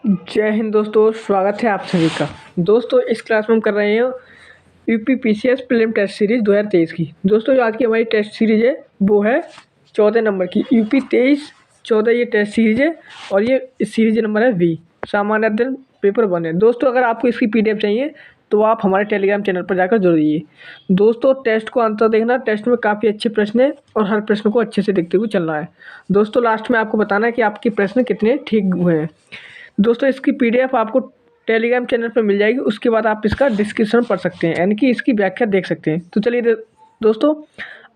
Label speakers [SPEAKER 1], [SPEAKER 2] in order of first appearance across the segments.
[SPEAKER 1] जय हिंद दोस्तों, स्वागत है आप सभी का। दोस्तों इस क्लास में हम कर रहे हैं यूपीपीसीएस प्रीलिम टेस्ट सीरीज 2023 की। दोस्तों जो आज की हमारी टेस्ट सीरीज है वो है 14 नंबर की यूपी 23-14 ये टेस्ट सीरीज है और ये सीरीज नंबर है वी सामान्य अध्ययन पेपर 1 है। दोस्तों अगर आपको इसकी पीडीएफ चाहिए तो आप हमारे टेलीग्राम चैनल पर जाकर जुड़ जाइए। दोस्तों टेस्ट को अंत तक देखना, टेस्ट में काफ़ी अच्छे प्रश्न है और हर प्रश्न को अच्छे से देखते हुए चलना है। दोस्तों लास्ट में आपको बताना है कि आपके प्रश्न कितने ठीक हुए हैं। दोस्तों इसकी पीडीएफ आपको टेलीग्राम चैनल पर मिल जाएगी, उसके बाद आप इसका डिस्क्रिप्शन पढ़ सकते हैं, यानी कि इसकी व्याख्या देख सकते हैं। तो चलिए दोस्तों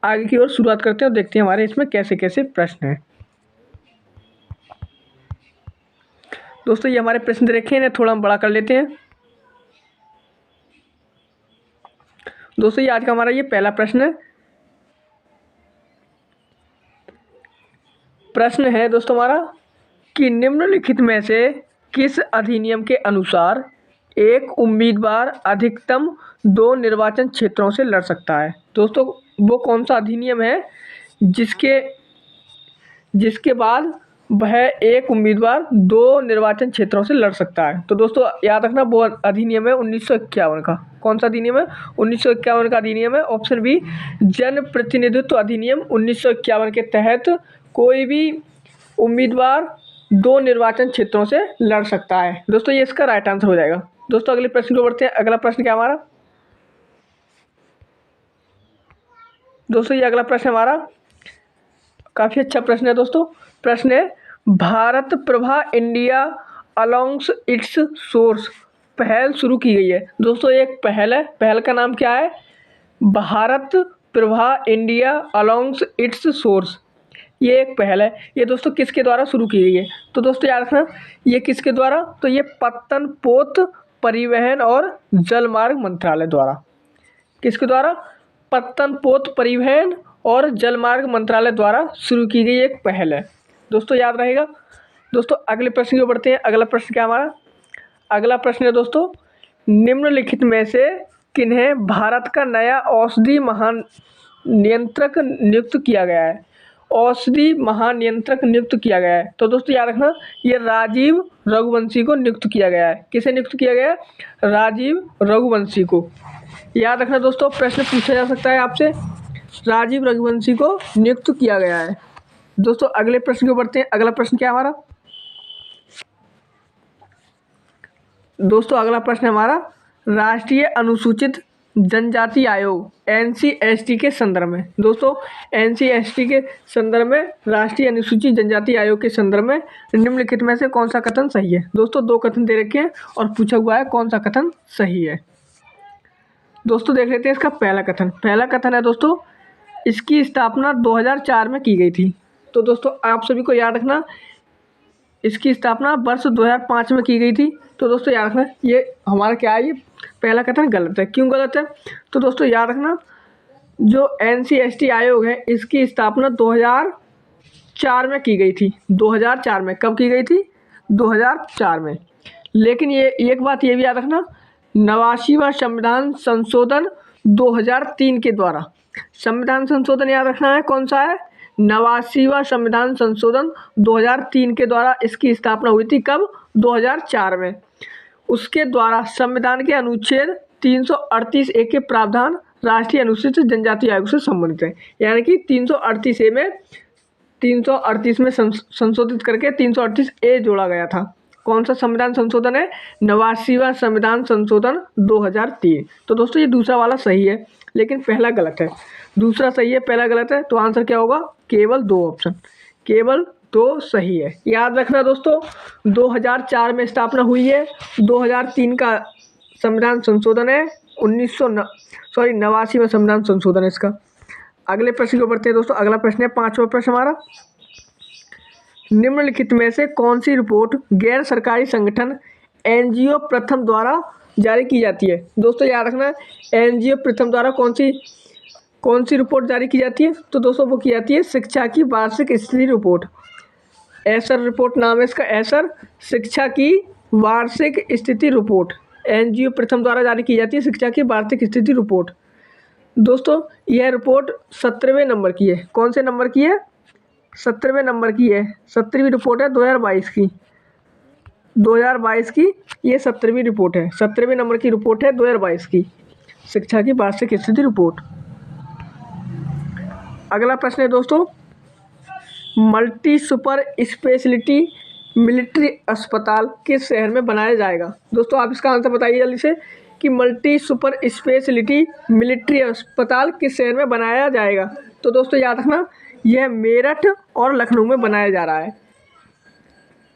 [SPEAKER 1] आगे की ओर शुरुआत करते हैं और देखते हैं हमारे इसमें कैसे कैसे प्रश्न हैं। दोस्तों ये हमारे प्रश्न रखे हैं, थोड़ा हम बड़ा कर लेते हैं। दोस्तों ये आज का हमारा ये पहला प्रश्न है। प्रश्न है दोस्तों हमारा कि निम्नलिखित में से किस अधिनियम के अनुसार एक उम्मीदवार अधिकतम 2 निर्वाचन क्षेत्रों से लड़ सकता है। दोस्तों वो कौन सा अधिनियम है जिसके बाद वह एक उम्मीदवार 2 निर्वाचन क्षेत्रों से लड़ सकता है। तो दोस्तों याद रखना वो अधिनियम है 1951 का। कौन सा अधिनियम है? 1951 का अधिनियम है। ऑप्शन बी जन प्रतिनिधित्व अधिनियम 1951 के तहत कोई भी उम्मीदवार 2 निर्वाचन क्षेत्रों से लड़ सकता है। दोस्तों ये इसका राइट आंसर हो जाएगा। दोस्तों अगले प्रश्न को बढ़ते हैं। अगला प्रश्न क्या हमारा? दोस्तों ये अगला प्रश्न हमारा काफ़ी अच्छा प्रश्न है। दोस्तों प्रश्न है Bharat Prabha India alongs its source पहल शुरू की गई है। दोस्तों एक पहल है, पहल का नाम क्या है? Bharat Prabha India alongs its source. ये एक पहल है। ये दोस्तों किसके द्वारा शुरू की गई है? तो दोस्तों याद रखना ये किसके द्वारा? तो ये पत्तन पोत परिवहन और जलमार्ग मंत्रालय द्वारा। किसके द्वारा? पत्तन पोत परिवहन और जलमार्ग मंत्रालय द्वारा शुरू की गई एक पहल है। दोस्तों याद रहेगा। दोस्तों अगले प्रश्न की ओर बढ़ते हैं। अगला प्रश्न क्या हमारा? अगला प्रश्न है दोस्तों निम्नलिखित में से किन्हें भारत का नया औषधि महानियंत्रक नियुक्त किया गया है? औषधि महानियंत्रक नियुक्त किया गया है। तो दोस्तों याद रखना ये राजीव रघुवंशी को नियुक्त किया गया है। किसे नियुक्त किया गया है? राजीव रघुवंशी को। याद रखना दोस्तों प्रश्न पूछा जा सकता है आपसे, राजीव रघुवंशी को नियुक्त किया गया है। दोस्तों अगले प्रश्न को बढ़ते हैं। अगला प्रश्न क्या हमारा? दोस्तों अगला प्रश्न हमारा राष्ट्रीय अनुसूचित जनजाति आयोग एनसीएसटी के संदर्भ में। दोस्तों एनसीएसटी के संदर्भ में, राष्ट्रीय अनुसूचित जनजाति आयोग के संदर्भ में निम्नलिखित में से कौन सा कथन सही है? दोस्तों 2 कथन दे रखे हैं और पूछा हुआ है कौन सा कथन सही है। दोस्तों देख लेते हैं इसका पहला कथन। पहला कथन है दोस्तों इसकी स्थापना 2004 में की गई थी। तो दोस्तों आप सभी को याद रखना इसकी स्थापना वर्ष 2005 में की गई थी। तो दोस्तों याद रखना ये हमारा क्या है? ये पहला कथन गलत है। क्यों गलत है? तो दोस्तों याद रखना जो एनसीएसटी आयोग है इसकी स्थापना 2004 में की गई थी। 2004 में कब की गई थी? 2004 में। लेकिन ये एक बात ये भी याद रखना 89वां संविधान संशोधन 2003 के द्वारा, संविधान संशोधन याद रखना है कौन सा है? 89वां संविधान संशोधन 2003 के द्वारा इसकी स्थापना हुई थी। कब? 2004 में। उसके द्वारा संविधान के अनुच्छेद 338 ए के प्रावधान राष्ट्रीय अनुसूचित जनजाति आयोग से संबंधित है। यानी कि 338 ए में 338 में संशोधित करके 338 ए जोड़ा गया था। कौन सा संविधान संशोधन है? 89वां संविधान संशोधन 2003। तो दोस्तों ये दूसरा वाला सही है लेकिन पहला गलत है। दूसरा सही है, पहला गलत है। तो आंसर क्या होगा? केवल 2 ऑप्शन, केवल 2 सही है। याद रखना दोस्तों 2004 में स्थापना हुई है, 2003 का संविधान संशोधन है, 89वां संविधान संशोधन है इसका। अगले प्रश्न को बढ़ते हैं दोस्तों। अगला प्रश्न है 5वां प्रश्न हमारा निम्नलिखित में से कौन सी रिपोर्ट गैर सरकारी संगठन एनजीओ प्रथम द्वारा जारी की जाती है? दोस्तों याद रखना एनजीओ प्रथम द्वारा कौन सी रिपोर्ट जारी की जाती है? तो दोस्तों वो की जाती है शिक्षा की वार्षिक स्थिति रिपोर्ट। एसर रिपोर्ट नाम है इसका, एसर शिक्षा की वार्षिक स्थिति रिपोर्ट एनजीओ प्रथम द्वारा जारी की जाती है शिक्षा की वार्षिक स्थिति रिपोर्ट। दोस्तों यह रिपोर्ट 17वें नंबर की है। कौन से नंबर की है? 17वें नंबर की है। 17वीं रिपोर्ट है 2022 की। 2022 की ये 17वीं रिपोर्ट है, 17वें नंबर की रिपोर्ट है 2022 की शिक्षा की वार्षिक स्थिति रिपोर्ट। अगला प्रश्न है दोस्तों, मल्टी सुपर स्पेशलिटी मिलिट्री अस्पताल किस शहर में बनाया जाएगा। दोस्तों आप इसका आंसर बताइए जल्दी से कि मल्टी सुपर स्पेशलिटी मिलिट्री अस्पताल किस शहर में बनाया जाएगा। तो दोस्तों याद रखना, यह मेरठ और लखनऊ में बनाया जा रहा है,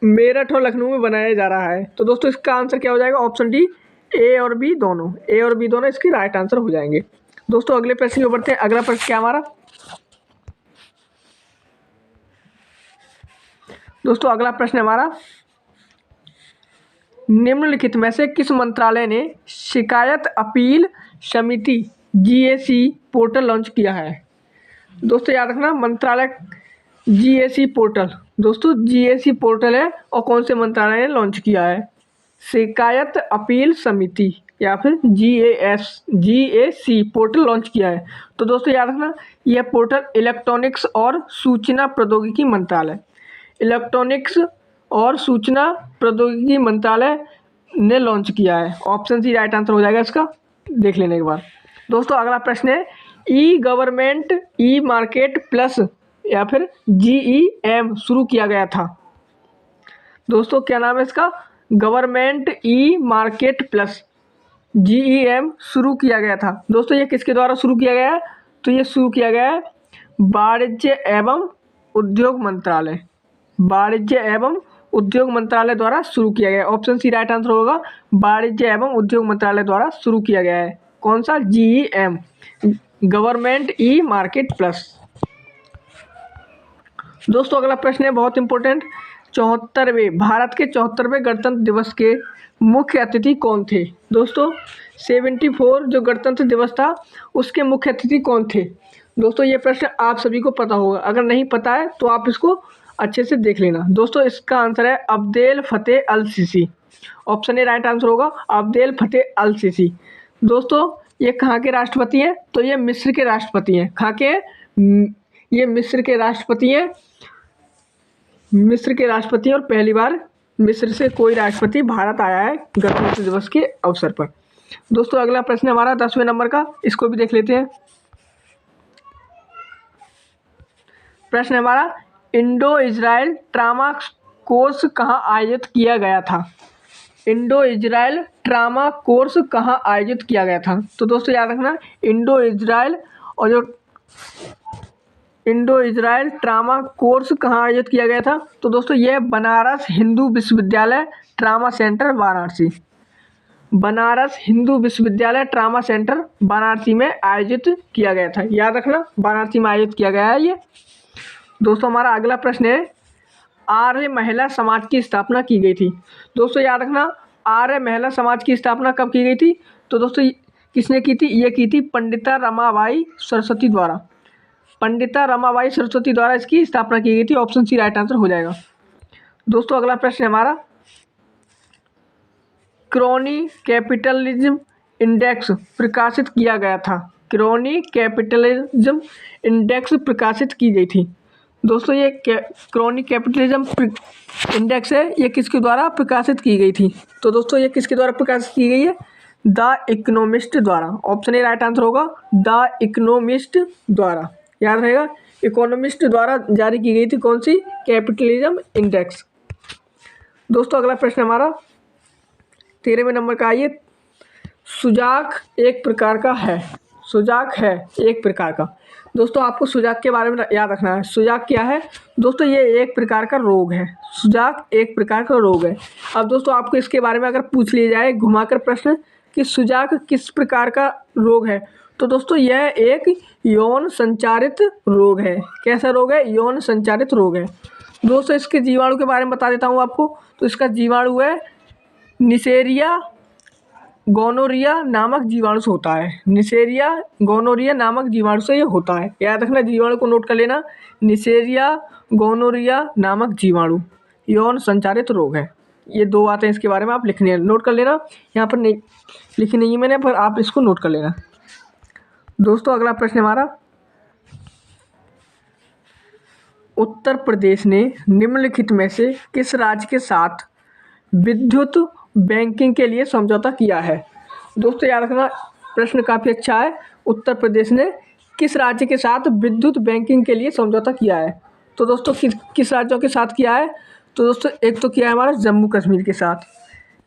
[SPEAKER 1] मेरठ और लखनऊ में बनाया जा रहा है। तो दोस्तों इसका आंसर क्या हो जाएगा, ऑप्शन डी, ए और बी दोनों, ए और बी दोनों इसके राइट आंसर हो जाएंगे। दोस्तों अगले प्रश्न की ओर बढ़ते हैं। अगला प्रश्न क्या हमारा दोस्तों, अगला प्रश्न हमारा, निम्नलिखित में से किस मंत्रालय ने शिकायत अपील समिति GAC पोर्टल लॉन्च किया है। दोस्तों याद रखना, मंत्रालय GAC पोर्टल, दोस्तों GAC पोर्टल है और कौन से मंत्रालय ने लॉन्च किया है, शिकायत अपील समिति या फिर GAC पोर्टल लॉन्च किया है। तो दोस्तों याद रखना, यह पोर्टल इलेक्ट्रॉनिक्स और सूचना प्रौद्योगिकी मंत्रालय, इलेक्ट्रॉनिक्स और सूचना प्रौद्योगिकी मंत्रालय ने लॉन्च किया है। ऑप्शन सी राइट आंसर हो जाएगा इसका, देख लेने के बाद। दोस्तों अगला प्रश्न है, ई गवर्नमेंट ई मार्केट प्लस या फिर GEM शुरू किया गया था। दोस्तों क्या नाम है इसका, government e market plus GEM शुरू किया गया था। दोस्तों ये किसके द्वारा शुरू किया गया है, तो ये शुरू किया गया है वाणिज्य एवं उद्योग मंत्रालय, वाणिज्य एवं उद्योग मंत्रालय द्वारा शुरू किया गया है। ऑप्शन सी राइट आंसर होगा, वाणिज्य एवं उद्योग मंत्रालय द्वारा शुरू किया गया है। कौन सा, GEM, government e market plus. दोस्तों अगला प्रश्न है बहुत इंपॉर्टेंट, 74वें भारत के 74वें गणतंत्र दिवस के मुख्य अतिथि कौन थे। दोस्तों 74 जो गणतंत्र दिवस था उसके मुख्य अतिथि कौन थे। दोस्तों ये प्रश्न आप सभी को पता होगा, अगर नहीं पता है तो आप इसको अच्छे से देख लेना। दोस्तों इसका आंसर है Abdel Fattah al Sisi, option A right answer होगा, अब्देल फतेह अल सीसी। दोस्तों ये कहाँ के राष्ट्रपति हैं, तो ये मिस्र के राष्ट्रपति हैं। कहाँ के, ये मिस्र के राष्ट्रपति हैं, मिस्र के राष्ट्रपति और पहली बार मिस्र से कोई राष्ट्रपति भारत आया है गणतंत्र दिवस के अवसर पर। दोस्तों अगला प्रश्न हमारा 10वें नंबर का, इसको भी देख लेते हैं। प्रश्न हमारा, इंडो इजराइल ट्रामा कोर्स कहाँ आयोजित किया गया था। इंडो इजराइल ट्रामा कोर्स कहाँ आयोजित किया गया था। तो दोस्तों याद रखना, इंडो इजराइल और जो इंडो इजराइल ट्रामा कोर्स कहाँ आयोजित किया गया था, तो दोस्तों यह बनारस हिंदू विश्वविद्यालय ट्रामा सेंटर वाराणसी, बनारस हिंदू विश्वविद्यालय ट्रामा सेंटर वाराणसी में आयोजित किया गया था। याद रखना वाराणसी में आयोजित किया गया है ये। दोस्तों हमारा अगला प्रश्न है, आर्य महिला समाज की स्थापना की गई थी। दोस्तों याद रखना, आर्य महिला समाज की स्थापना कब की गई थी, तो दोस्तों किसने की थी, ये की थी पंडिता रमाबाई सरस्वती द्वारा, पंडिता रमाबाई सरस्वती द्वारा इसकी स्थापना की गई थी। ऑप्शन सी राइट आंसर हो जाएगा। दोस्तों अगला प्रश्न है हमारा, क्रोनी कैपिटलिज्म इंडेक्स प्रकाशित किया गया था, क्रोनी कैपिटलिज्म इंडेक्स प्रकाशित की गई थी। दोस्तों ये क्रोनी कैपिटलिज्म इंडेक्स है, ये किसके द्वारा प्रकाशित की गई थी, तो दोस्तों ये किसके द्वारा प्रकाशित की गई है, द इकोनॉमिस्ट द्वारा। ऑप्शन ए राइट आंसर होगा, द इकोनॉमिस्ट द्वारा। याद रहेगा, इकोनॉमिस्ट द्वारा जारी की गई थी कौन सी, कैपिटलिज्म इंडेक्स। दोस्तों अगला प्रश्न हमारा 13वें नंबर का, आइए, सुजाक एक प्रकार का है, सुजाक है एक प्रकार का। दोस्तों आपको सुजाक के बारे में याद रखना है, सुजाक क्या है, दोस्तों ये एक प्रकार का रोग है, सुजाक एक प्रकार का रोग है। अब दोस्तों आपको इसके बारे में अगर पूछ लिया जाए घुमाकर प्रश्न कि सुजाक किस प्रकार का रोग है, तो दोस्तों यह एक यौन संचारित रोग है। कैसा रोग है, यौन संचारित रोग है। दोस्तों इसके जीवाणु के बारे में बता देता हूँ आपको, तो इसका जीवाणु है निसेरिया गोनोरिया नामक जीवाणु से होता है, निसेरिया गोनोरिया नामक जीवाणु से ये होता है। याद रखना, जीवाणु को नोट कर लेना, निसेरिया गोनोरिया नामक जीवाणु यौन संचारित रोग है। ये दो बातें इसके बारे में आप लिखनी है, नोट कर लेना, यहाँ पर नहीं लिखी नहीं है मैंने, पर आप इसको नोट कर लेना। दोस्तों अगला प्रश्न हमारा, उत्तर प्रदेश ने निम्नलिखित में से किस राज्य के साथ विद्युत बैंकिंग के लिए समझौता किया है? दोस्तों याद रखना, प्रश्न काफ़ी अच्छा है। उत्तर प्रदेश ने किस राज्य के साथ विद्युत बैंकिंग के लिए समझौता किया है? तो दोस्तों किस राज्यों के साथ किया है? तो दोस्तों एक तो किया है हमारा जम्मू कश्मीर के साथ,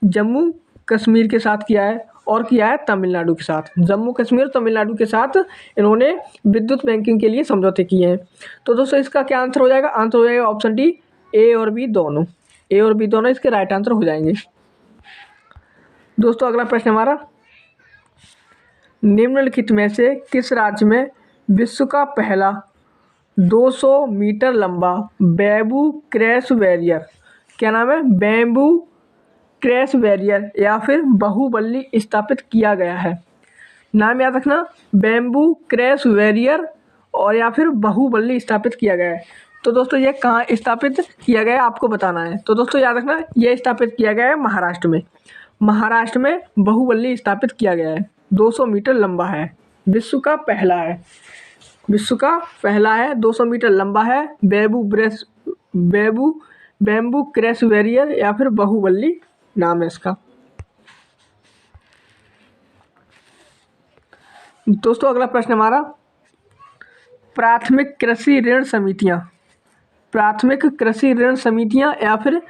[SPEAKER 1] जम्मू कश्मीर के साथ किया है, और किया है तमिलनाडु के साथ। जम्मू कश्मीर और तमिलनाडु के साथ इन्होंने विद्युत बैंकिंग के लिए समझौते किए हैं। तो दोस्तों इसका क्या आंसर हो जाएगा? आंसर हो जाएगा ऑप्शन डी, ए और बी दोनों। ए और बी दोनों इसके राइट आंसर हो जाएंगे। दोस्तों अगला प्रश्न हमारा, निम्नलिखित में से किस राज्य में विश्व का पहला 200 मीटर लंबा बैम्बू क्रैश बैरियर, क्या नाम है, बैम्बू क्रैश बैरियर या फिर बाहुबली स्थापित किया गया है? नाम याद रखना, बैम्बू क्रैश बैरियर और या फिर बाहुबली स्थापित किया गया है। तो दोस्तों ये कहाँ स्थापित किया गया है आपको बताना है। तो दोस्तों याद रखना, ये स्थापित किया गया है महाराष्ट्र में। महाराष्ट्र में बाहुबली स्थापित किया गया है। 200 मीटर लंबा है, विश्व का पहला है, विश्व का पहला है, 200 मीटर लंबा है, बैम्बू क्रैश बैरियर या फिर बाहुबली नाम है इसका। दोस्तों अगला प्रश्न हमारा, प्राथमिक कृषि ऋण समितियां, प्राथमिक कृषि ऋण समितियां या फिर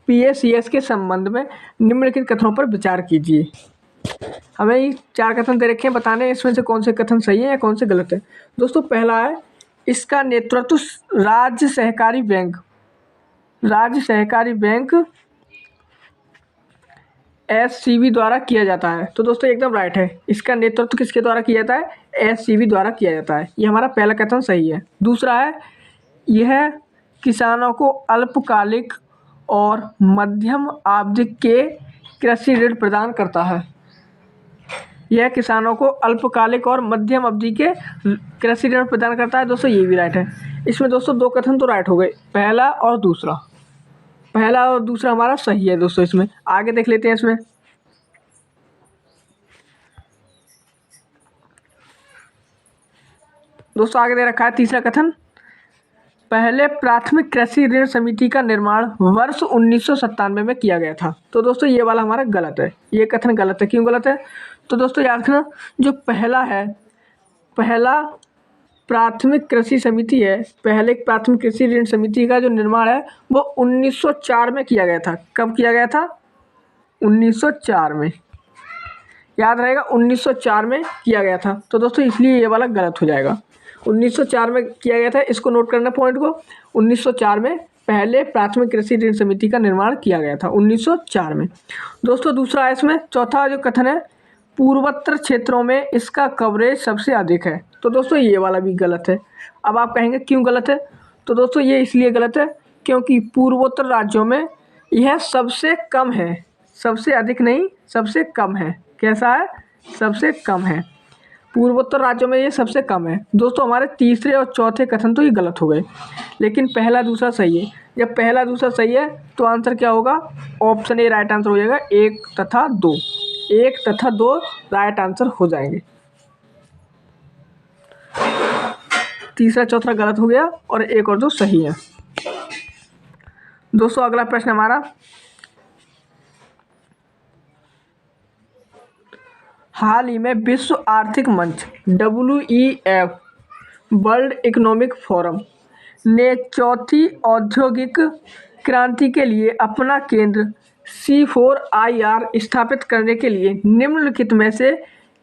[SPEAKER 1] पीएसीएस के संबंध में निम्नलिखित कथनों पर विचार कीजिए। हमें ये 4 कथन दे रखे हैं, बताने इसमें से कौन से कथन सही है या कौन से गलत है। दोस्तों पहला है, इसका नेतृत्व राज्य सहकारी बैंक एससीबी द्वारा किया जाता है। तो दोस्तों एकदम राइट है, इसका नेतृत्व किसके द्वारा किया जाता है? एससीबी द्वारा किया जाता है। ये हमारा पहला कथन सही है। दूसरा है, यह किसानों को अल्पकालिक और मध्यम अवधि के कृषि ऋण प्रदान करता है। यह किसानों को अल्पकालिक और मध्यम अवधि के कृषि ऋण प्रदान करता है। दोस्तों ये भी राइट है। इसमें दोस्तों 2 कथन तो राइट हो गए, पहला और दूसरा हमारा सही है। दोस्तों इसमें आगे देख लेते हैं। इसमें दोस्तों आगे दे रखा है तीसरा कथन, पहले प्राथमिक कृषि ऋण समिति का निर्माण वर्ष 1997 में किया गया था। तो दोस्तों ये वाला हमारा गलत है, ये कथन गलत है। क्यों गलत है? तो दोस्तों याद रखना, जो पहला प्राथमिक कृषि समिति है, पहले प्राथमिक कृषि ऋण समिति का जो निर्माण है वो 1904 में किया गया था। कब किया गया था? 1904 में, याद रहेगा 1904 में किया गया था। तो दोस्तों इसलिए ये वाला गलत हो जाएगा। 1904 में किया गया था, इसको नोट करना पॉइंट को। 1904 में पहले प्राथमिक कृषि ऋण समिति का निर्माण किया गया था, 1904 में। दोस्तों दूसरा है इसमें, चौथा जो कथन है, पूर्वोत्तर क्षेत्रों में इसका कवरेज सबसे अधिक है। तो दोस्तों ये वाला भी गलत है। अब आप कहेंगे क्यों गलत है? तो दोस्तों ये इसलिए गलत है क्योंकि पूर्वोत्तर राज्यों में यह सबसे कम है, सबसे अधिक नहीं, सबसे कम है। कैसा है? सबसे कम है। पूर्वोत्तर राज्यों में ये सबसे कम है। दोस्तों हमारे तीसरे और चौथे कथन तो ये गलत हो गए, लेकिन पहला दूसरा सही है। जब पहला दूसरा सही है तो आंसर क्या होगा? ऑप्शन ए राइट आंसर हो जाएगा। 1 तथा 2 राइट आंसर हो जाएंगे। तीसरा चौथा गलत हो गया और 1 और 2 सही है। दोस्तों अगला प्रश्न हमारा, हाल ही में विश्व आर्थिक मंच WEF वर्ल्ड इकोनॉमिक फोरम ने चौथी औद्योगिक क्रांति के लिए अपना केंद्र C4IR स्थापित करने के लिए निम्नलिखित में से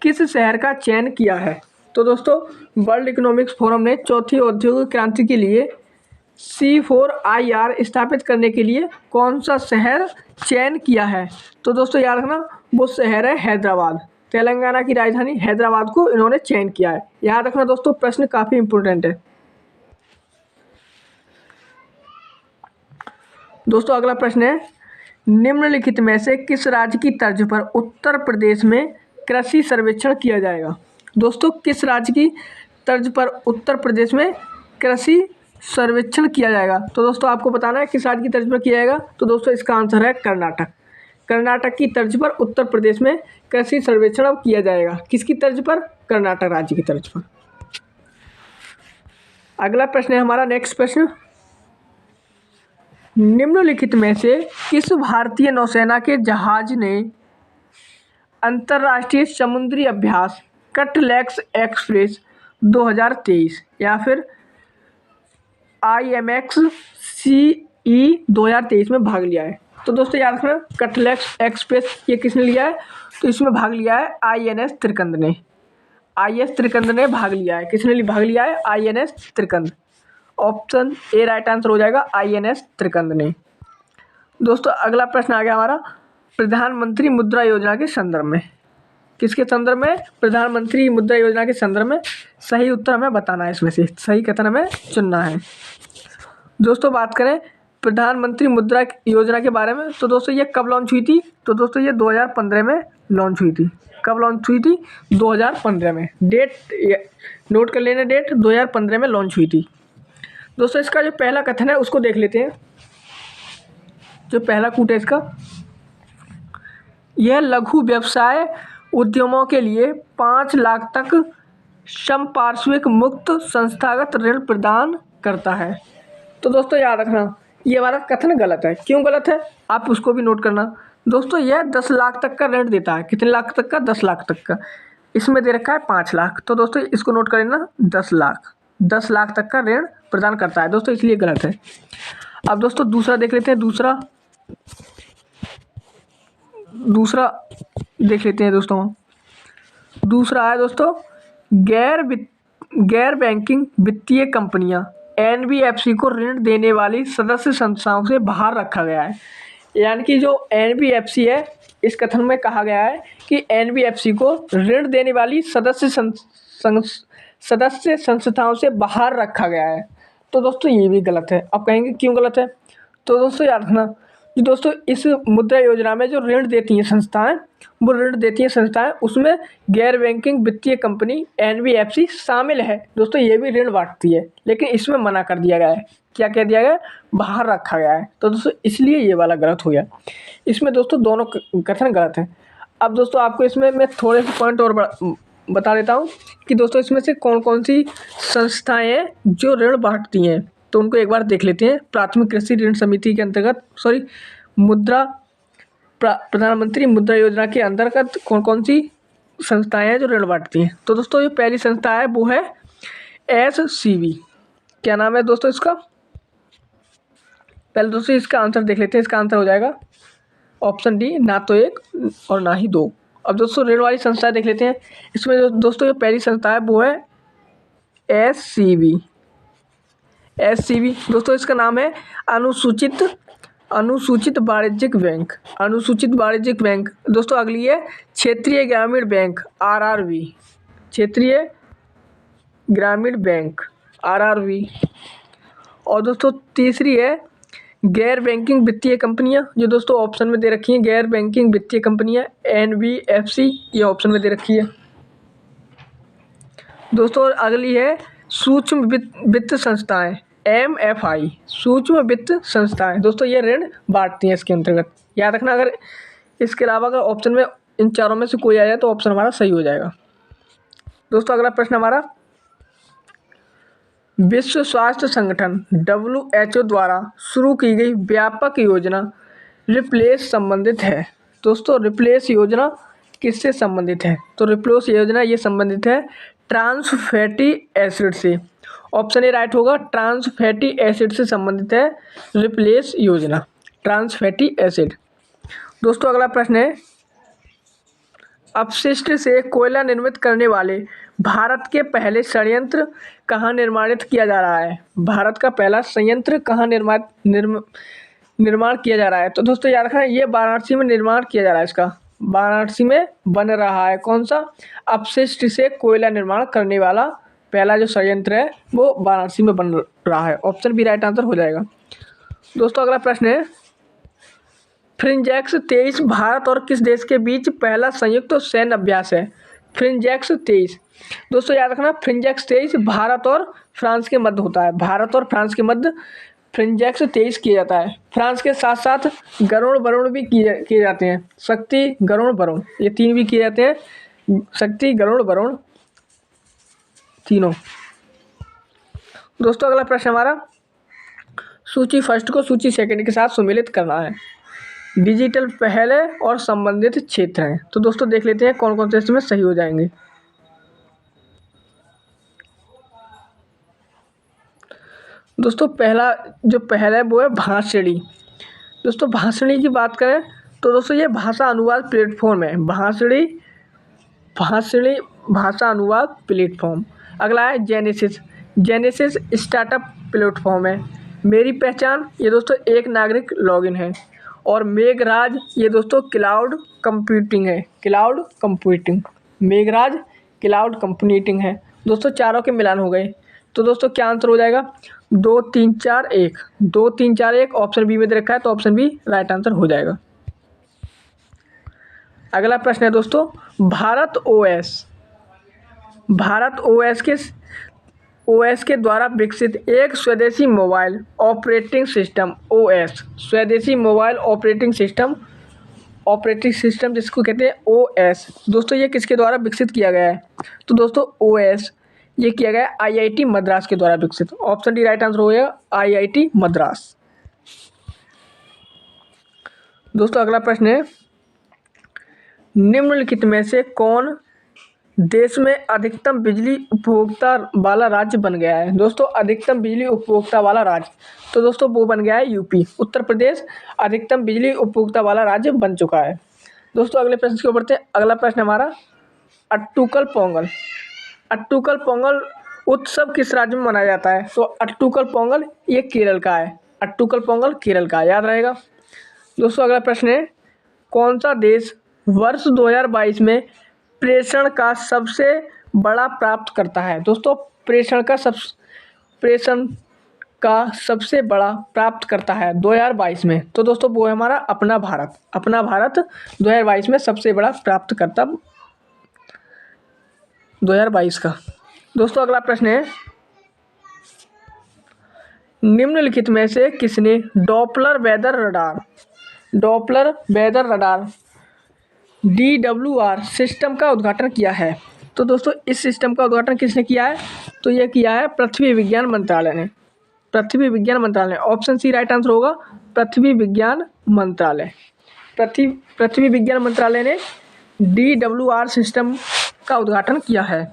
[SPEAKER 1] किस शहर का चयन किया है? तो दोस्तों वर्ल्ड इकोनॉमिक्स फोरम ने चौथी औद्योगिक क्रांति के लिए C4IR स्थापित करने के लिए कौन सा शहर चयन किया है? तो दोस्तों याद रखना, वो शहर है हैदराबाद। तेलंगाना की राजधानी हैदराबाद को इन्होंने चयन किया है। याद रखना दोस्तों, प्रश्न काफ़ी इंपॉर्टेंट है। दोस्तों अगला प्रश्न है, निम्नलिखित में से किस राज्य की तर्ज पर उत्तर प्रदेश में कृषि सर्वेक्षण किया जाएगा? दोस्तों किस राज्य की तर्ज पर उत्तर प्रदेश में कृषि सर्वेक्षण किया जाएगा? तो दोस्तों आपको बताना है किस राज्य की तर्ज पर किया जाएगा। तो दोस्तों इसका आंसर है कर्नाटक। कर्नाटक की तर्ज पर उत्तर प्रदेश में कृषि सर्वेक्षण अब किया जाएगा। किसकी तर्ज पर? कर्नाटक राज्य की तर्ज पर। अगला प्रश्न है हमारा, नेक्स्ट प्रश्न, निम्नलिखित में से किस भारतीय नौसेना के जहाज ने अंतर्राष्ट्रीय समुद्री अभ्यास कटलेक्स एक्सप्रेस 2023 या फिर IMX CE 2023 में भाग लिया है? तो दोस्तों याद रखना, कटलेक्स एक्सप्रेस ये किसने लिया है? तो इसमें भाग लिया है INS त्रिकंद ने। IS त्रिकंद ने भाग लिया है। किसने भाग लिया है? INS Trikand. Option A right answer हो जाएगा, INS त्रिकंद ने। दोस्तों अगला प्रश्न आ गया हमारा प्रधानमंत्री मुद्रा योजना के संदर्भ में। किसके संदर्भ में? प्रधानमंत्री मुद्रा योजना के संदर्भ में। सही उत्तर हमें बताना है, इसमें से सही कथन हमें चुनना है। दोस्तों बात करें प्रधानमंत्री मुद्रा योजना के बारे में, तो दोस्तों ये कब लॉन्च हुई थी? तो दोस्तों ये 2015 में लॉन्च हुई थी। कब लॉन्च हुई थी? 2015 में। डेट नोट कर लेना, डेट 2015 में लॉन्च हुई थी। दोस्तों इसका जो पहला कथन है उसको देख लेते हैं। जो पहला कूट है इसका, यह लघु व्यवसाय उद्यमों के लिए 5 लाख तक संपार्श्विक मुक्त संस्थागत ऋण प्रदान करता है। तो दोस्तों याद रखना, ये हमारा कथन गलत है। क्यों गलत है आप उसको भी नोट करना। दोस्तों यह 10 लाख तक का ऋण देता है। कितने लाख तक का? 10 लाख तक का। इसमें दे रखा है 5 लाख। तो दोस्तों इसको नोट कर लेना, 10 लाख तक का ऋण प्रदान करता है दोस्तों, इसलिए गलत है। अब दोस्तों दूसरा देख लेते हैं। दूसरा देख लेते हैं दोस्तों। दूसरा है दोस्तों गैर बैंकिंग वित्तीय कंपनियां NBFC को ऋण देने वाली सदस्य संस्थाओं से बाहर रखा गया है। यानी कि जो NBFC है, इस कथन में कहा गया है कि NBFC को ऋण देने वाली सदस्य संस्थाओं से बाहर रखा गया है। तो दोस्तों ये भी गलत है। अब कहेंगे क्यों गलत है? तो दोस्तों याद रखना कि दोस्तों इस मुद्रा योजना में जो ऋण देती हैं संस्थाएं, वो ऋण देती हैं संस्थाएं, उसमें गैर बैंकिंग वित्तीय कंपनी NBFC शामिल है। दोस्तों ये भी ऋण बांटती है, लेकिन इसमें मना कर दिया गया है। क्या कह दिया गया? बाहर रखा गया है। तो दोस्तों इसलिए ये वाला गलत हो गया। इसमें दोस्तों दोनों कथन गलत हैं। अब दोस्तों आपको इसमें मैं थोड़े से पॉइंट और बता देता हूँ कि दोस्तों इसमें से कौन कौन सी संस्थाएं हैं जो ऋण बांटती हैं। तो उनको एक बार देख लेते हैं। प्राथमिक कृषि ऋण समिति के अंतर्गत प्रधानमंत्री मुद्रा योजना के अंतर्गत कौन कौन सी संस्थाएं हैं जो ऋण बांटती हैं। तो दोस्तों जो पहली संस्था है वो है SCB। क्या नाम है दोस्तों इसका? पहले दोस्तों इसका आंसर देख लेते हैं। इसका आंसर हो जाएगा ऑप्शन डी, ना तो 1 और ना ही 2। अब दोस्तों ऋण वाली संस्था देख लेते हैं। इसमें दोस्तों जो पहली संस्था है वो है SCB। दोस्तों इसका नाम है अनुसूचित वाणिज्यिक बैंक। अनुसूचित वाणिज्यिक बैंक। दोस्तों अगली है क्षेत्रीय ग्रामीण बैंक RRB। क्षेत्रीय ग्रामीण बैंक RRB। और दोस्तों तीसरी है गैर बैंकिंग वित्तीय कंपनियां, जो दोस्तों ऑप्शन में दे रखी हैं। गैर बैंकिंग वित्तीय कंपनियां NBFC, ये ऑप्शन में दे रखी है दोस्तों। अगली है सूक्ष्म वित्त संस्थाएं MFI। सूक्ष्म वित्त संस्थाएं दोस्तों ये ऋण बांटती हैं इसके अंतर्गत। याद रखना, अगर इसके अलावा अगर ऑप्शन में इन चारों में से कोई आ जाए तो ऑप्शन हमारा सही हो जाएगा। दोस्तों अगला प्रश्न हमारा विश्व स्वास्थ्य संगठन WHO द्वारा शुरू की गई व्यापक योजना रिप्लेस संबंधित है। दोस्तों रिप्लेस योजना किससे संबंधित है? तो रिप्लेस योजना ये संबंधित है ट्रांस फैटी एसिड से। ऑप्शन ए राइट होगा, ट्रांस फैटी एसिड से संबंधित है रिप्लेस योजना, ट्रांस फैटी एसिड। दोस्तों अगला प्रश्न है अपशिष्ट से कोयला निर्मित करने वाले भारत के पहले संयंत्र कहाँ निर्माणित किया जा रहा है? भारत का पहला संयंत्र कहाँ निर्माण किया जा रहा है? तो दोस्तों याद रखना, ये वाराणसी में निर्माण किया जा रहा है। इसका वाराणसी में बन रहा है। कौन सा? अपशिष्ट से कोयला निर्माण करने वाला पहला जो संयंत्र है वो वाराणसी में बन रहा है। ऑप्शन बी राइट आंसर हो जाएगा। दोस्तों अगला प्रश्न है फ्रिंजेक्स 23 भारत और किस देश के बीच पहला संयुक्त सैन्य अभ्यास है? फ्रिंजेक्स 23 दोस्तों याद रखना, फ्रिंजेक्स 23 भारत और फ्रांस के मध्य होता है। भारत और फ्रांस के मध्य फ्रिंजेक्स 23 किया जाता है। फ्रांस के साथ साथ गरुड़ वरुण भी किए जाते हैं। शक्ति, गरुड़, वरुण, ये 3 भी किए जाते हैं। शक्ति, गरुड़, वरुण तीनों। दोस्तों अगला प्रश्न हमारा सूची फर्स्ट को सूची सेकंड के साथ सुमेलित करना है। डिजिटल पहले और संबंधित क्षेत्र हैं। तो दोस्तों देख लेते हैं कौन कौन से इसमें सही हो जाएंगे। दोस्तों पहला है वो है भाषणी। दोस्तों भाषणी की बात करें तो दोस्तों ये भाषा अनुवाद प्लेटफॉर्म है। भाषणी भाषा अनुवाद प्लेटफॉर्म। अगला है जेनेसिस स्टार्टअप प्लेटफॉर्म है। मेरी पहचान ये दोस्तों एक नागरिक लॉगिन है। और मेघराज ये दोस्तों क्लाउड कंप्यूटिंग है। मेघराज क्लाउड कंप्यूटिंग है। दोस्तों चारों के मिलान हो गए। तो दोस्तों क्या आंसर हो जाएगा? 2 3 4 1। 2 3 4 1 ऑप्शन बी में दे रखा है, तो ऑप्शन बी राइट आंसर हो जाएगा। अगला प्रश्न है दोस्तों भारत ओएस के द्वारा विकसित एक स्वदेशी मोबाइल ऑपरेटिंग सिस्टम जिसको कहते हैं ओएस। दोस्तों ये किसके द्वारा विकसित किया गया है? तो दोस्तों ओएस ये किया गया आईआईटी मद्रास के द्वारा विकसित। ऑप्शन डी राइट आंसर हो गया आईआईटी मद्रास। दोस्तों अगला प्रश्न है निम्नलिखित में से कौन देश में अधिकतम बिजली उपभोक्ता वाला राज्य बन गया है? दोस्तों अधिकतम बिजली उपभोक्ता वाला राज्य, तो दोस्तों वो बन गया है यूपी। उत्तर प्रदेश अधिकतम बिजली उपभोक्ता वाला राज्य बन चुका है। दोस्तों अगले प्रश्न की ओर बढ़ते हैं। अगला प्रश्न हमारा अट्टुकल पोंगल उत्सव किस राज्य में मनाया जाता है? तो अट्टुकल पोंगल ये केरल का है। याद रहेगा। दोस्तों अगला प्रश्न है कौन सा देश वर्ष 2022 में प्रेषण का सबसे बड़ा प्राप्त करता है? दोस्तों प्रेषण का सबसे बड़ा प्राप्त करता है 2022 में, तो दोस्तों वो है हमारा अपना भारत 2022 में सबसे बड़ा प्राप्त करता 2022 का। दोस्तों अगला प्रश्न है निम्नलिखित में से किसने Doppler weather radar DWR system का उद्घाटन किया है? तो दोस्तों इस सिस्टम का उद्घाटन किसने किया है? तो यह किया है पृथ्वी विज्ञान मंत्रालय ने। ऑप्शन सी राइट आंसर होगा पृथ्वी विज्ञान मंत्रालय। पृथ्वी विज्ञान मंत्रालय ने DWR सिस्टम का उद्घाटन किया है।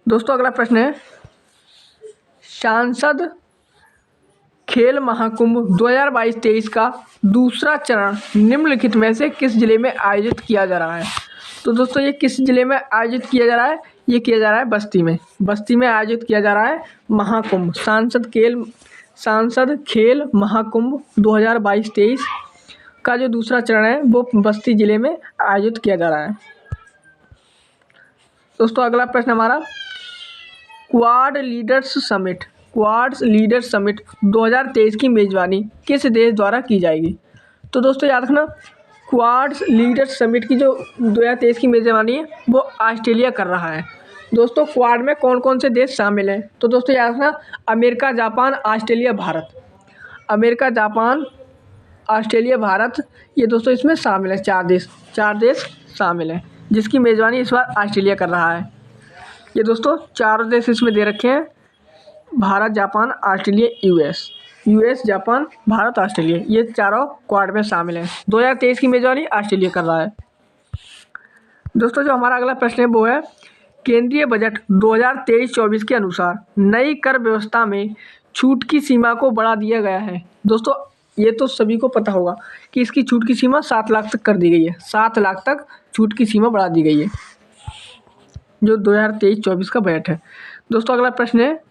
[SPEAKER 1] दोस्तों अगला प्रश्न है सांसद खेल महाकुंभ 2022-23 का दूसरा चरण निम्नलिखित में से किस जिले में आयोजित किया जा रहा है? तो दोस्तों ये किस जिले में आयोजित किया जा रहा है? ये किया जा रहा है बस्ती में आयोजित किया जा रहा है महाकुंभ। सांसद खेल महाकुंभ 2022-23 का जो दूसरा चरण है वो बस्ती जिले में आयोजित किया जा रहा है। दोस्तों अगला प्रश्न हमारा क्वाड लीडर्स समिट 2023 की मेजबानी किस देश द्वारा की जाएगी? तो दोस्तों याद रखना क्वाड लीडर्स समिट की जो 2023 की मेजबानी है वो ऑस्ट्रेलिया कर रहा है। दोस्तों क्वाड में कौन कौन से देश शामिल हैं? तो दोस्तों याद रखना अमेरिका, जापान, ऑस्ट्रेलिया, भारत ये दोस्तों इसमें शामिल है। 4 देश शामिल हैं जिसकी मेजबानी इस बार ऑस्ट्रेलिया कर रहा है। ये दोस्तों 4 देश इसमें दे रखे हैं Bharat, Japan, Australia, US, Japan, Bharat, Australia ये चारों क्वाड में शामिल हैं। 2023 की मेजबानी ऑस्ट्रेलिया कर रहा है। दोस्तों जो हमारा अगला प्रश्न है वो है केंद्रीय बजट 2023-24 के अनुसार नई कर व्यवस्था में छूट की सीमा को बढ़ा दिया गया है। दोस्तों ये तो सभी को पता होगा कि इसकी छूट की सीमा 7 लाख तक कर दी गई है। 7 लाख तक छूट की सीमा बढ़ा दी गई है जो 2023-24 का बजट है। दोस्तों अगला प्रश्न है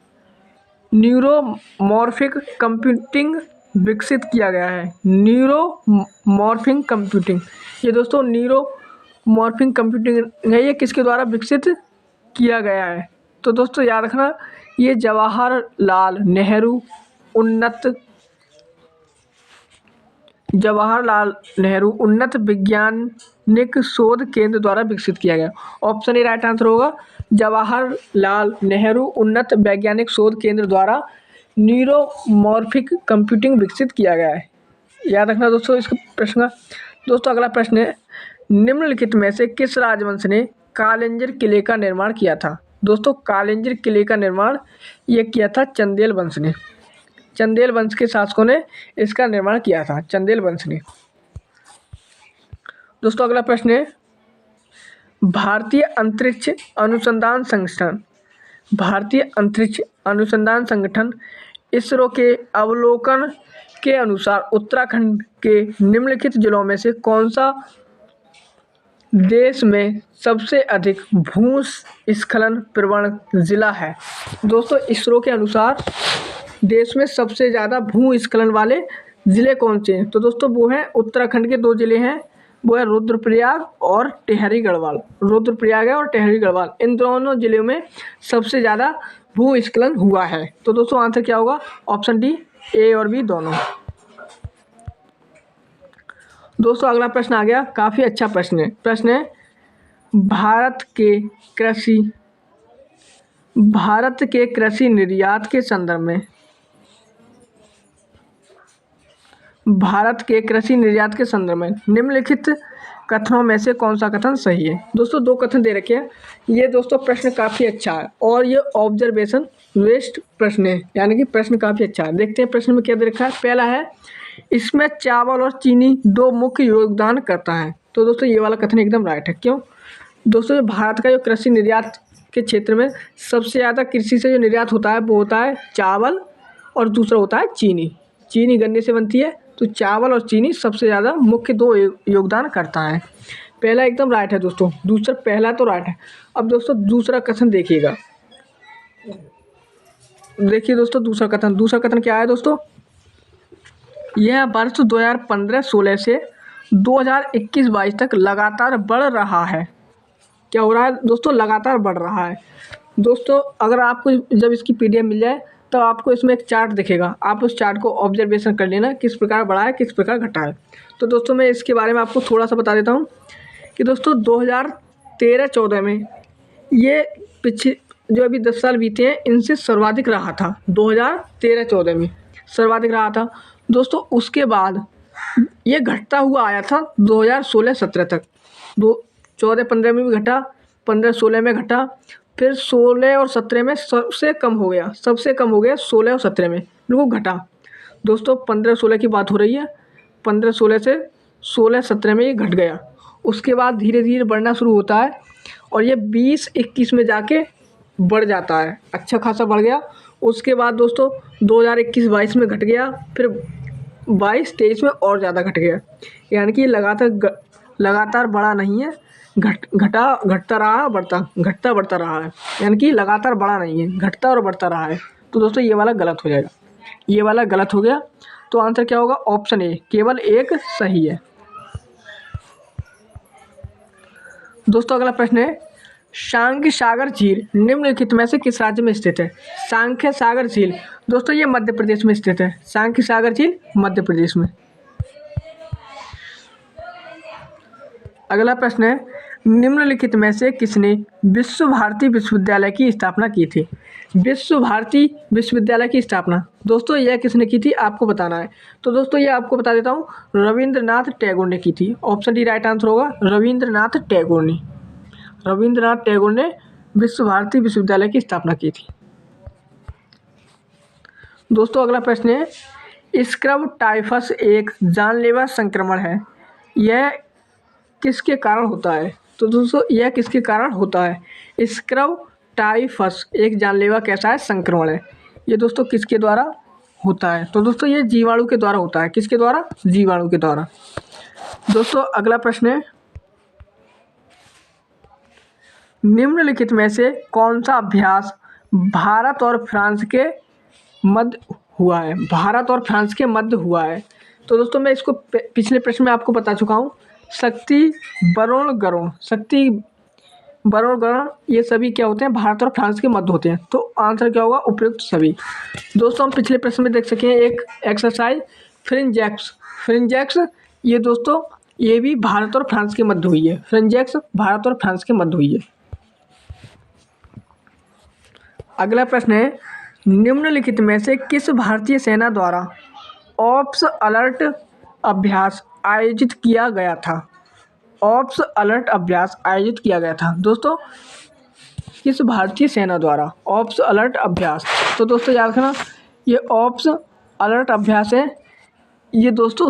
[SPEAKER 1] न्यूरोमॉर्फिक कंप्यूटिंग विकसित किया गया है। न्यूरोमॉर्फिक कंप्यूटिंग ये दोस्तों न्यूरोमॉर्फिक कंप्यूटिंग है, ये किसके द्वारा विकसित किया गया है? तो दोस्तों याद रखना ये जवाहरलाल नेहरू उन्नत वैज्ञानिक शोध केंद्र द्वारा विकसित किया गया। ऑप्शन ए राइट आंसर होगा जवाहरलाल नेहरू उन्नत वैज्ञानिक शोध केंद्र द्वारा न्यूरोमॉर्फिक कंप्यूटिंग विकसित किया गया है। याद रखना दोस्तों इसका प्रश्न। दोस्तों अगला प्रश्न है निम्नलिखित में से किस राजवंश ने कालिंजर किले का निर्माण किया था? दोस्तों कालिंजर किले का निर्माण ये किया था चंदेल वंश ने। चंदेल वंश के शासकों ने इसका निर्माण किया था, चंदेल वंश ने। दोस्तों अगला प्रश्न है, भारतीय अंतरिक्ष अनुसंधान संगठन, भारतीय अंतरिक्ष अनुसंधान संगठन इसरो के अवलोकन के अनुसार उत्तराखंड के निम्नलिखित जिलों में से कौन सा देश में सबसे अधिक भूस्खलन प्रवण जिला है? दोस्तों इसरो के अनुसार देश में सबसे ज़्यादा भूस्खलन वाले ज़िले कौन से हैं? तो दोस्तों वो हैं उत्तराखंड के 2 ज़िले हैं, वो है रुद्रप्रयाग और टिहरी गढ़वाल। रुद्रप्रयाग है और टिहरी गढ़वाल, इन दोनों ज़िलों में सबसे ज़्यादा भूस्खलन हुआ है। तो दोस्तों आंसर क्या होगा? ऑप्शन डी, ए और बी दोनों। दोस्तों अगला प्रश्न आ गया, काफ़ी अच्छा प्रश्न है। प्रश्न है, भारत के कृषि निर्यात के संदर्भ में, भारत के कृषि निर्यात के संदर्भ में निम्नलिखित कथनों में से कौन सा कथन सही है? दोस्तों 2 कथन दे रखे हैं। ये दोस्तों प्रश्न काफ़ी अच्छा है और ये ऑब्जर्वेशन बेस्ड प्रश्न है, यानी कि प्रश्न काफ़ी अच्छा है। देखते हैं प्रश्न में क्या दे रखा है। पहला है, इसमें चावल और चीनी 2 मुख्य योगदान करता है। तो दोस्तों ये वाला कथन एकदम राइट है। क्यों? दोस्तों भारत का जो कृषि निर्यात के क्षेत्र में सबसे ज़्यादा कृषि से जो निर्यात होता है वो होता है चावल और दूसरा होता है चीनी। चीनी गन्ने से बनती है, तो चावल और चीनी सबसे ज़्यादा मुख्य 2 योगदान करता है। पहला एकदम राइट है दोस्तों, दूसरा पहला तो राइट है। अब दोस्तों दूसरा कथन देखिएगा, देखिए दोस्तों दूसरा कथन क्या है दोस्तों? यह वर्ष 2015-16 से 2021-22 तक लगातार बढ़ रहा है। क्या हो रहा है दोस्तों? लगातार बढ़ रहा है। दोस्तों अगर आपको जब इसकी PDF मिल जाए तो आपको इसमें एक चार्ट दिखेगा, आप उस चार्ट को ऑब्जर्वेशन कर लेना, किस प्रकार बढ़ा है, किस प्रकार घटा है। तो दोस्तों मैं इसके बारे में आपको थोड़ा सा बता देता हूँ कि दोस्तों 2013-14 में ये पिछले जो अभी 10 साल बीते हैं इनसे सर्वाधिक रहा था। 2013-14 में सर्वाधिक रहा था दोस्तों। उसके बाद ये घटता हुआ आया था 2016-17 तक। 14-15 में भी घटा, 15-16 में घटा, फिर 16 और 17 में सबसे कम हो गया 16 और 17 में बिल्कुल घटा। दोस्तों 15-16 की बात हो रही है, 15-16 से 16-17 में ये घट गया। उसके बाद धीरे धीरे बढ़ना शुरू होता है और ये 20-21 में जाके बढ़ जाता है, अच्छा खासा बढ़ गया। उसके बाद दोस्तों 2021-22 में घट गया, फिर 22-23 में और ज़्यादा घट गया। यानी कि लगातार बढ़ा नहीं है, घटता रहा, बढ़ता रहा है। यानी कि लगातार बढ़ा नहीं है, घटता और बढ़ता रहा है। तो दोस्तों ये वाला गलत हो जाएगा, ये वाला गलत हो गया। तो आंसर क्या होगा? ऑप्शन ए, केवल एक सही है। दोस्तों अगला प्रश्न है, सांख्य सागर झील निम्नलिखित में से किस राज्य में स्थित है? सांख्य सागर झील दोस्तों ये मध्य प्रदेश में स्थित है। सांख्य सागर झील मध्य प्रदेश में। अगला प्रश्न है, निम्नलिखित में से किसने विश्व भारती विश्वविद्यालय की स्थापना की थी? विश्व भारती विश्वविद्यालय की स्थापना दोस्तों यह किसने की थी आपको बताना है। तो दोस्तों ये आपको बता देता हूँ, रविंद्रनाथ टैगोर ने की थी। ऑप्शन डी राइट आंसर होगा, रविंद्रनाथ टैगोर ने विश्व भारती विश्वविद्यालय की स्थापना की थी। दोस्तों अगला प्रश्न है, स्क्रब टाइफस एक जानलेवा संक्रमण है, यह किसके कारण होता है? तो दोस्तों यह किसके कारण होता है? स्क्रब टाइफस एक जानलेवा कैसा है? संक्रमण है। ये दोस्तों किसके द्वारा होता है? तो दोस्तों ये जीवाणु के द्वारा होता है। किसके द्वारा? जीवाणु के द्वारा। दोस्तों अगला प्रश्न है, निम्नलिखित में से कौन सा अभ्यास भारत और फ्रांस के मध्य हुआ है? भारत और फ्रांस के मध्य हुआ है। तो दोस्तों मैं इसको पिछले प्रश्न में आपको बता चुका हूँ। शक्ति वरुण गरुण ये सभी क्या होते हैं? भारत और फ्रांस के मध्य होते हैं। तो आंसर क्या होगा? उपयुक्त सभी। दोस्तों हम पिछले प्रश्न में देख सकें एक एक्सरसाइज फ्रिंजेक्स ये दोस्तों ये भी भारत और फ्रांस के मध्य हुई है। फ्रिंजेक्स भारत और फ्रांस के मध्य हुई है। अगला प्रश्न है, निम्नलिखित में से किस भारतीय सेना द्वारा ऑप्स अलर्ट अभ्यास आयोजित किया गया था? ऑप्स अलर्ट अभ्यास आयोजित किया गया था। दोस्तों किस भारतीय सेना द्वारा? ऑप्स अलर्ट अभ्यास। तो दोस्तों याद रखना, ये ऑप्स अलर्ट अभ्यास है, ये दोस्तों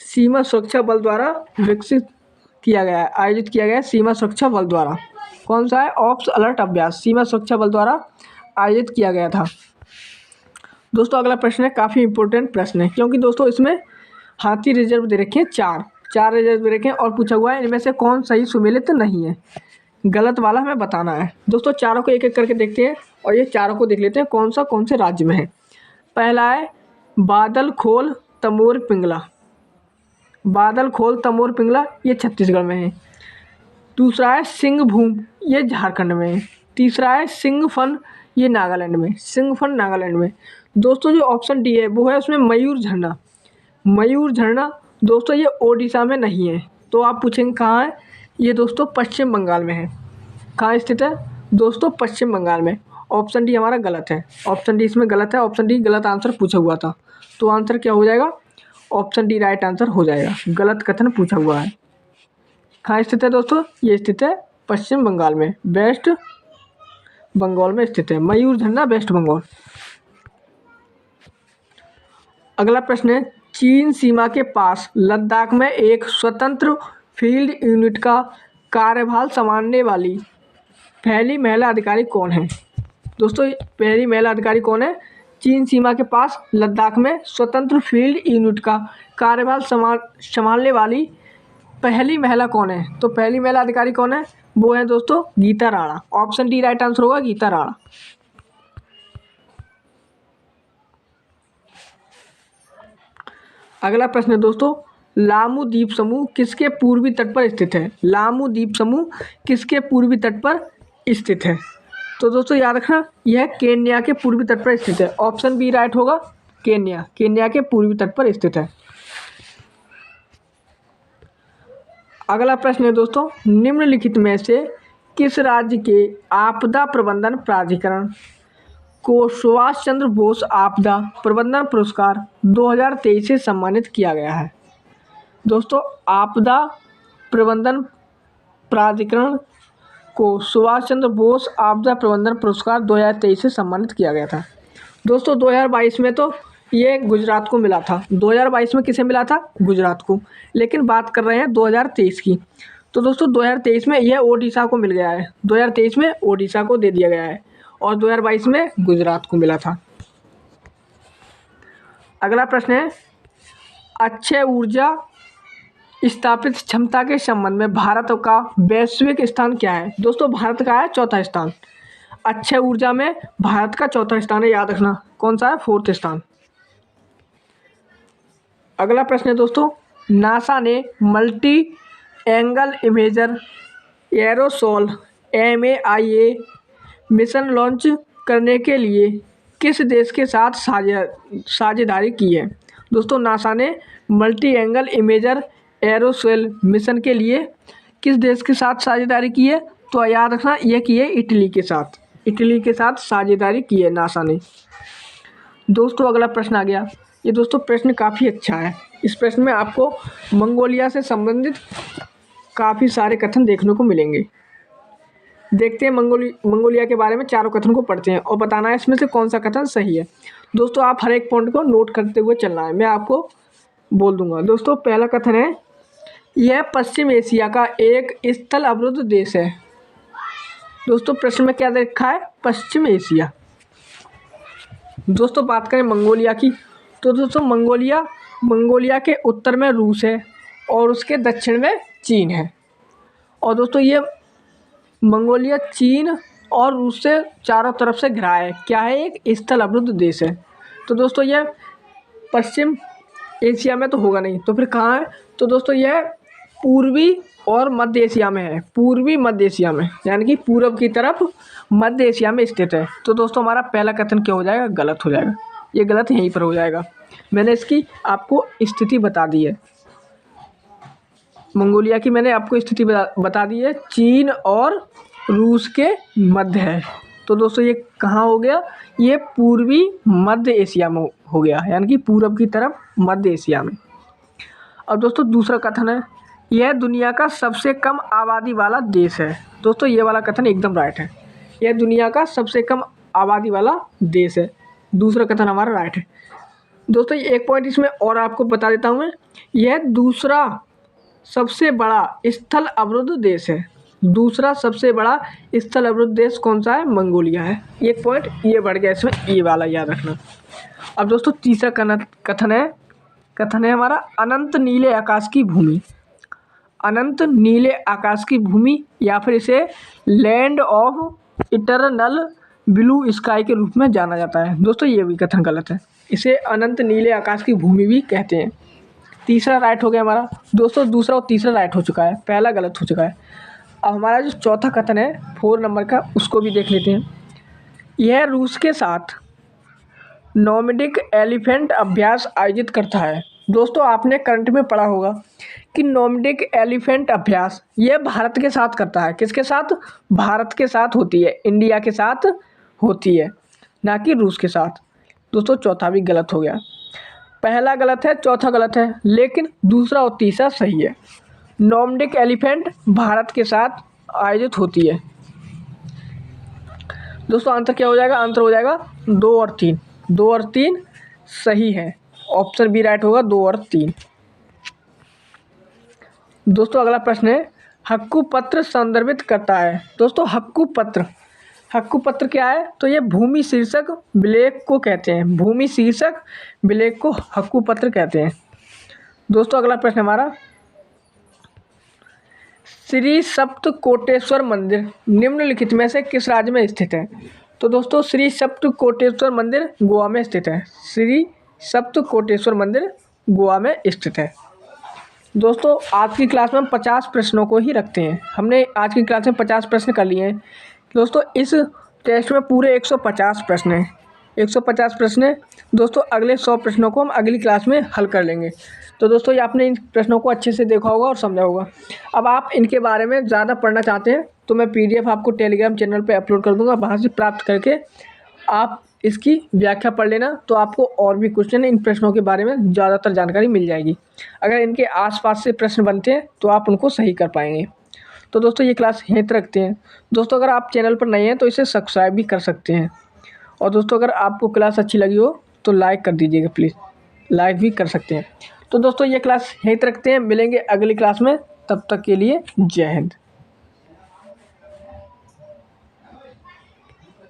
[SPEAKER 1] सीमा सुरक्षा बल द्वारा विकसित किया गया है, आयोजित किया गया है सीमा सुरक्षा बल द्वारा। कौन सा है? ऑप्स अलर्ट अभ्यास सीमा सुरक्षा बल द्वारा आयोजित किया गया था। दोस्तों अगला प्रश्न है, काफ़ी इंपॉर्टेंट प्रश्न है, क्योंकि दोस्तों इसमें हाथी रिजर्व दे रखे हैं, चार रिजर्व दे रखे हैं और पूछा हुआ है इनमें से कौन सही सुमेलित नहीं है, गलत वाला हमें बताना है। दोस्तों चारों को एक एक करके देखते हैं और ये चारों को देख लेते हैं कौन से राज्य में है। पहला है बादल खोल तमोर पिंगला, बादल खोल तमोर पिंगला, ये छत्तीसगढ़ में है। दूसरा है सिंहभूम, ये झारखंड में है। तीसरा है सिंगफन, ये नागालैंड में, सिंगफन नागालैंड में। दोस्तों जो ऑप्शन डी है वो है उसमें मयूर झरना, मयूर झरना दोस्तों ये ओडिशा में नहीं है। तो आप पूछेंगे कहाँ है? ये दोस्तों पश्चिम बंगाल में है। कहाँ स्थित है? दोस्तों पश्चिम बंगाल में। ऑप्शन डी हमारा गलत है, ऑप्शन डी इसमें गलत है, ऑप्शन डी गलत आंसर पूछा हुआ था। तो आंसर क्या हो जाएगा? ऑप्शन डी राइट आंसर हो जाएगा, गलत कथन पूछा हुआ है। कहाँ स्थित है दोस्तों? ये स्थित है पश्चिम बंगाल में, वेस्ट बंगाल में स्थित है मयूर झरना, वेस्ट बंगाल। अगला प्रश्न है, चीन सीमा के पास लद्दाख में एक स्वतंत्र फील्ड यूनिट का कार्यभार संभालने वाली पहली महिला अधिकारी कौन है? दोस्तों पहली महिला अधिकारी कौन है? चीन सीमा के पास लद्दाख में स्वतंत्र फील्ड यूनिट का कार्यभार संभालने वाली पहली महिला कौन है? तो पहली महिला अधिकारी कौन है? वो है दोस्तों Geeta Rana. Option D right answer होगा, गीता राणा। अगला प्रश्न है दोस्तों, लामू द्वीप समूह किसके पूर्वी तट पर स्थित है? लामू द्वीप समूह किसके पूर्वी तट पर स्थित है? तो दोस्तों याद रखना, यह केन्या के पूर्वी तट पर स्थित है। ऑप्शन बी राइट होगा, केन्या, केन्या के पूर्वी तट पर स्थित है। अगला प्रश्न है दोस्तों, निम्नलिखित में से किस राज्य के आपदा प्रबंधन प्राधिकरण को सुभाष चंद्र बोस आपदा प्रबंधन पुरस्कार 2023 से सम्मानित किया गया है? दोस्तों आपदा प्रबंधन प्राधिकरण को सुभाष चंद्र बोस आपदा प्रबंधन पुरस्कार 2023 से सम्मानित किया गया था। दोस्तों 2022 में तो ये गुजरात को मिला था। 2022 में किसे मिला था? गुजरात को। लेकिन बात कर रहे हैं 2023 की। तो दोस्तों 2023 में यह ओडिशा को मिल गया है, 2023 में ओडिशा को दे दिया गया है और 2022 में गुजरात को मिला था। अगला प्रश्न है, अक्षय ऊर्जा स्थापित क्षमता के संबंध में भारत का वैश्विक स्थान क्या है? दोस्तों भारत का है चौथा स्थान। अक्षय ऊर्जा में भारत का चौथा स्थान है, याद रखना। कौन सा है? फोर्थ स्थान। अगला प्रश्न है दोस्तों, नासा ने multi angle imager aerosol MAIA mission launch करने के लिए किस देश के साथ साझेदारी की है? दोस्तों नासा ने multi angle imager aerosol mission के लिए किस देश के साथ साझेदारी की है? तो याद रखना, यह की है इटली के साथ, इटली के साथ साझेदारी की है नासा ने। दोस्तों अगला प्रश्न आ गया, ये दोस्तों प्रश्न काफ़ी अच्छा है। इस प्रश्न में आपको मंगोलिया से संबंधित काफ़ी सारे कथन देखने को मिलेंगे। देखते हैं मंगोलिया के बारे में, चारों कथन को पढ़ते हैं और बताना है इसमें से कौन सा कथन सही है। दोस्तों आप हर एक पॉइंट को नोट करते हुए चलना है, मैं आपको बोल दूंगा। दोस्तों पहला कथन है, यह पश्चिम एशिया का एक स्थल अवरुद्ध देश है। दोस्तों प्रश्न में क्या देखा है? पश्चिम एशिया। दोस्तों बात करें मंगोलिया की, तो दोस्तों मंगोलिया के उत्तर में रूस है और उसके दक्षिण में चीन है। और दोस्तों ये मंगोलिया चीन और रूस से चारों तरफ से घिरा है। क्या है? एक स्थल अवरुद्ध देश है। तो दोस्तों यह पश्चिम एशिया में तो होगा नहीं, तो फिर कहाँ है? तो दोस्तों यह पूर्वी और मध्य एशिया में है, पूर्वी मध्य एशिया में, यानी कि पूरब की तरफ मध्य एशिया में स्थित है। तो दोस्तों हमारा पहला कथन क्या हो जाएगा? गलत हो जाएगा, ये गलत यहीं पर हो जाएगा। मैंने इसकी आपको स्थिति बता दी है, मंगोलिया की मैंने आपको स्थिति बता दी है, चीन और रूस के मध्य है। तो दोस्तों ये कहाँ हो गया? ये पूर्वी मध्य एशिया में हो गया, यानी कि पूरब की तरफ मध्य एशिया में। अब दोस्तों दूसरा कथन है, यह दुनिया का सबसे कम आबादी वाला देश है। दोस्तों ये वाला कथन एकदम राइट है। यह दुनिया का सबसे कम आबादी वाला देश है। दूसरा कथन हमारा राइट है। दोस्तों एक पॉइंट इसमें और आपको बता देता हूँ मैं, यह दूसरा सबसे बड़ा स्थल अवरुद्ध देश है। दूसरा सबसे बड़ा स्थल अवरुद्ध देश कौन सा है? मंगोलिया है। एक पॉइंट ये बढ़ गया इसमें, ये वाला याद रखना। अब दोस्तों तीसरा कथन है हमारा अनंत नीले आकाश की भूमि। अनंत नीले आकाश की भूमि या फिर इसे land of eternal blue sky के रूप में जाना जाता है। दोस्तों ये भी कथन गलत है। इसे अनंत नीले आकाश की भूमि भी कहते हैं। तीसरा राइट हो गया हमारा। दोस्तों दूसरा और तीसरा राइट हो चुका है, पहला गलत हो चुका है। अब हमारा जो चौथा कथन है 4 नंबर का, उसको भी देख लेते हैं। यह रूस के साथ नोमैडिक एलिफेंट अभ्यास आयोजित करता है। दोस्तों आपने करंट में पढ़ा होगा कि नोमैडिक एलिफेंट अभ्यास यह भारत के साथ करता है। किसके साथ? भारत के साथ होती है, इंडिया के साथ होती है, ना कि रूस के साथ। दोस्तों चौथा भी गलत हो गया। पहला गलत है, चौथा गलत है, लेकिन दूसरा और तीसरा सही है। नोमैडिक एलिफेंट भारत के साथ आयोजित होती है। दोस्तों आंसर क्या हो जाएगा? आंसर हो जाएगा 2 और 3। 2 और 3 सही है। ऑप्शन बी राइट होगा, 2 और 3। दोस्तों अगला प्रश्न है हक्कु पत्र संदर्भित करता है। दोस्तों हक्कु पत्र क्या है? तो ये भूमि शीर्षक विलेख को कहते हैं। भूमि शीर्षक विलेख को हक्कु पत्र कहते हैं। दोस्तों अगला प्रश्न हमारा श्री सप्तकोटेश्वर मंदिर निम्नलिखित में से किस राज्य में स्थित है? तो दोस्तों श्री सप्तकोटेश्वर मंदिर गोवा में स्थित है। श्री सप्तकोटेश्वर मंदिर गोवा में स्थित है। दोस्तों आज की क्लास में हम 50 प्रश्नों को ही रखते हैं। हमने आज की क्लास में 50 प्रश्न कर लिए हैं। दोस्तों इस टेस्ट में पूरे 150 प्रश्न हैं। 150 प्रश्न है। दोस्तों अगले 100 प्रश्नों को हम अगली क्लास में हल कर लेंगे। तो दोस्तों ये आपने इन प्रश्नों को अच्छे से देखा होगा और समझा होगा। अब आप इनके बारे में ज़्यादा पढ़ना चाहते हैं तो मैं PDF आपको टेलीग्राम चैनल पे अपलोड कर दूंगा। वहाँ से प्राप्त करके आप इसकी व्याख्या पढ़ लेना, तो आपको और भी क्वेश्चन इन प्रश्नों के बारे में ज़्यादातर जानकारी मिल जाएगी। अगर इनके आसपास से प्रश्न बनते हैं तो आप उनको सही कर पाएंगे। तो दोस्तों ये क्लास यहीं तक रखते हैं। दोस्तों अगर आप चैनल पर नए हैं तो इसे सब्सक्राइब भी कर सकते हैं। और दोस्तों अगर आपको क्लास अच्छी लगी हो तो लाइक कर दीजिएगा प्लीज़, लाइक भी कर सकते हैं। तो दोस्तों ये क्लास यहीं तक रखते हैं। मिलेंगे अगली क्लास में, तब तक के लिए जय हिंद।